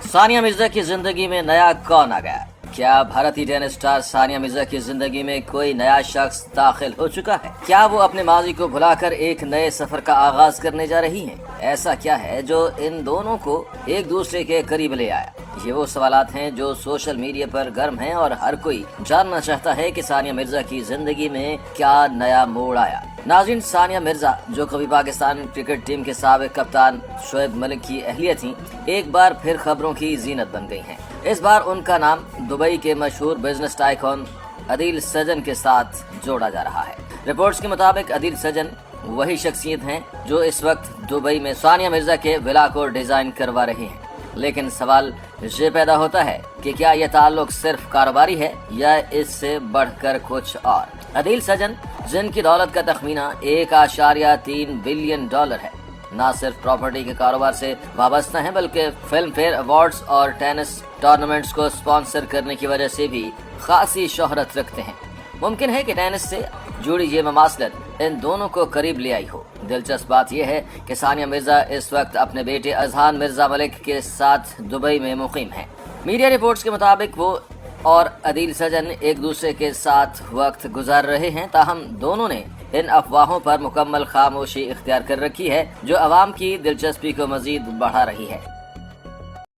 सानिया मिर्जा की जिंदगी में नया कौन आ गया? क्या भारतीय टेनिस स्टार सानिया मिर्जा की जिंदगी में कोई नया शख्स दाखिल हो चुका है? क्या वो अपने माजी को भुलाकर एक नए सफर का आगाज करने जा रही हैं? ऐसा क्या है जो इन दोनों को एक दूसरे के करीब ले आया? ये वो सवालात हैं जो सोशल मीडिया पर गर्म हैं और हर कोई जानना चाहता है कि सानिया मिर्जा की जिंदगी में क्या नया मोड़ आया। नाज़रीन, सानिया मिर्जा जो कभी पाकिस्तान क्रिकेट टीम के साबिक कप्तान शोएब मलिक की अहलिया थीं, एक बार फिर खबरों की जीनत बन गई हैं। इस बार उनका नाम दुबई के मशहूर बिजनेस टाइकून अदील सजन के साथ जोड़ा जा रहा है। रिपोर्ट्स के मुताबिक अदील सजन वही शख्सियत हैं जो इस वक्त दुबई में सानिया मिर्जा के विला को डिजाइन करवा रहे हैं। लेकिन सवाल ये पैदा होता है कि क्या यह ताल्लुक सिर्फ कारोबारी है या इससे बढ़कर कुछ और। अदील सजन, जिनकी दौलत का तखमीना 1.3 बिलियन डॉलर है, न सिर्फ प्रॉपर्टी के कारोबार से वाबस्ता है बल्कि फिल्म फेयर अवार्ड्स और टेनिस टूर्नामेंट्स को स्पॉन्सर करने की वजह से भी खासी शोहरत रखते हैं। मुमकिन है कि टेनिस से जुड़ी ये ममासलत इन दोनों को करीब ले आई हो। दिलचस्प बात यह है कि सानिया मिर्जा इस वक्त अपने बेटे अजहान मिर्जा मलिक के साथ दुबई में मुकीम हैं। मीडिया रिपोर्ट्स के मुताबिक वो और अदील सजन एक दूसरे के साथ वक्त गुजार रहे हैं, ताहम दोनों ने इन अफवाहों पर मुकम्मल खामोशी इख्तियार कर रखी है जो अवाम की दिलचस्पी को मजीद बढ़ा रही है।